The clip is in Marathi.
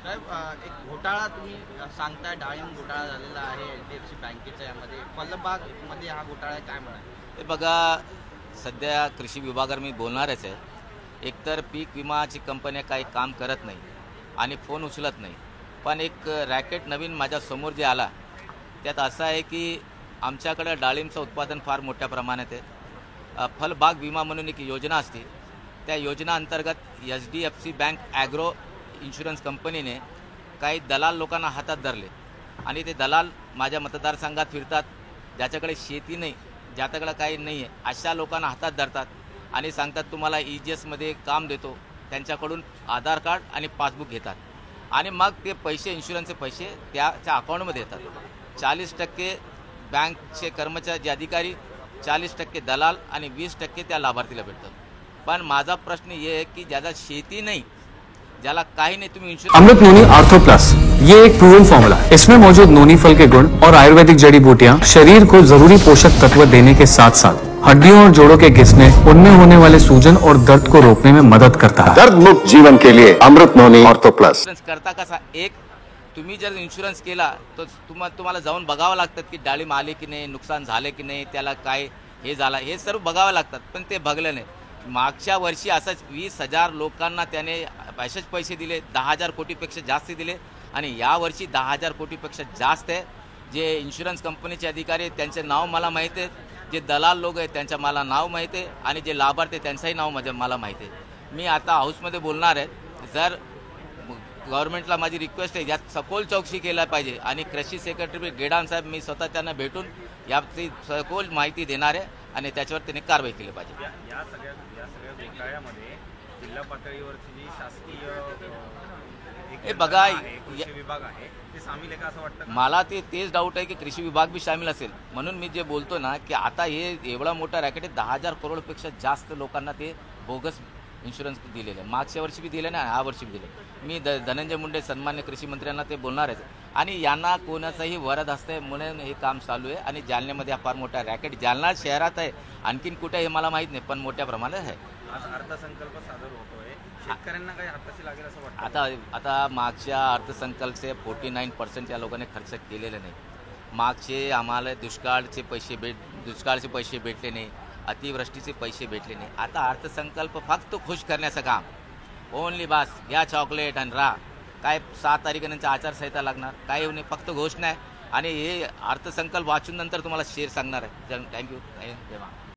साहेब एक घोटाळा तुम्ही सांगताय, डाळिंब घोटाळा झालेला आहे HDFC बँकेचा, यामध्ये फलबागमध्ये हा घोटाळा आहे, काय म्हणाल? हे बघा, सध्या कृषी विभागावर मी बोलणारच आहे. एकतर पीक विमाची कंपन्या काही काम करत नाही आणि फोन उचलत नाही. पण एक रॅकेट नवीन माझ्यासमोर जे आला त्यात असं आहे की आमच्याकडं डाळिंबचं उत्पादन फार मोठ्या प्रमाणात आहे. फलबाग विमा म्हणून एक योजना असते, त्या योजनाअंतर्गत HDFC बँक ॲग्रो इन्शुरन्स कंपनीने काही दलाल लोकांना हातात धरले आणि ते दलाल माझ्या मतदारसंघात फिरतात. ज्याच्याकडे शेती नाही, ज्याच्याकडे काही नाही आहे, अशा लोकांना हातात धरतात आणि सांगतात तुम्हाला EGSमध्ये काम देतो. त्यांच्याकडून आधार कार्ड आणि पासबुक घेतात आणि मग ते पैसे, इन्शुरन्सचे पैसे त्याच्या अकाउंटमध्ये येतात. 40% बँकचे कर्मचारी, जे अधिकारी, 40% दलाल आणि 20% त्या लाभार्थीला भेटतात. पण माझा प्रश्न ये आहे की ज्याला शेती नाही, ज्याला काही नहीं, तुम्हें इंश्योरेंस। अमृत नोनी आर्थो प्लस, ये एक प्रूवन फॉर्मूला। इसमें मौजूद नोनी फल के गुण और आयुर्वेदिक जड़ी बूटियां शरीर को जरूरी पोषक तत्व देने के साथ साथ हड्डियों और जोड़ों के घिसने, उनमें होने वाले सूजन और दर्द को रोकने में मदद करता है। दर्द मुक्त जीवन के लिए अमृत नोनी आर्थो प्लस। करता कसा, एक तुम्ही जर इन्शुरन्स केला तर तुम्हाला जाऊन बघावं लागतं की डाळिंब आले की नाही, नुकसान झाले की नाही, त्याला काय हे झालं, हे सर्व बघावं लागतात. पण ते बघलं नाही. मागच्या वर्षी असंच 20,000 लोकांना त्याने असेच पैसे दिले, 10,000 कोटीपेक्षा जास्त दिले आणि यावर्षी 10,000 कोटीपेक्षा जास्त आहे. जे इन्शुरन्स कंपनीचे अधिकारी आहेत त्यांचे नाव मला माहीत आहे, जे दलाल लोक आहेत त्यांचं मला नाव माहीत आहे आणि जे लाभार्थी त्यांचंही नाव मला माहीत आहे. मी आता हाऊसमध्ये बोलणार आहे. जर गव्हर्नमेंटला माझी रिक्वेस्ट आहे, यात सखोल चौकशी केला पाहिजे आणि कृषी सेक्रेटरी गेडाम साहेब, मी स्वतः त्यांना भेटून याची सखोल माहिती देणार आहे आणि त्याच्यावर त्यांनी कारवाई केली पाहिजे. या सगळ्या घोटाळ्यामध्ये जिल्हा पातळीवरची जी शासकीय हे बघा, कृषी विभाग आहे ते सामील आहे का असं वाटतं? मला तेच डाऊट आहे की कृषी विभाग बी सामील असेल. म्हणून मी जे बोलतो ना की आता हे एवढा मोठा रॅकेट आहे, 10,000 करोडपेक्षा जास्त लोकांना ते बोगस इन्शुरन्स दिलेले आहे. मागच्या वर्षी बी दिले ना, ह्या वर्षी बी दिले. मी धनंजय मुंडे सन्मान्य कृषी मंत्र्यांना ते बोलणार आहे आणि यांना कोणाचाही वरद असते म्हणून हे काम चालू आहे. आणि जालन्यामध्ये हा फार मोठा रॅकेट जालना शहरात आहे, आणखीन कुठे हे मला माहीत नाही, पण मोठ्या प्रमाणात आहे. आज अर्थसंकल्प सादर होतोय, शेतकऱ्यांना काही हाताशी लागेल असं वाटतं? आता मागच्या अर्थसंकल्पचे 49% या लोकांनी खर्च केलेले नाही. मागचे आम्हाला दुष्काळचे पैसे भेटले नाही, अतिवृष्टीचे पैसे भेटले नाही. आता अर्थसंकल्प फक्त खुश करण्याचं काम, ओनली बस घ्या चॉकलेट आणि राहा. काय 7 तारखेनंतर आचारसंहिता लागणार, काय येऊ नये, फक्त घोषणा आहे. आणि हे अर्थसंकल्प वाचून नंतर तुम्हाला शेअर सांगणार आहे. थँक्यू.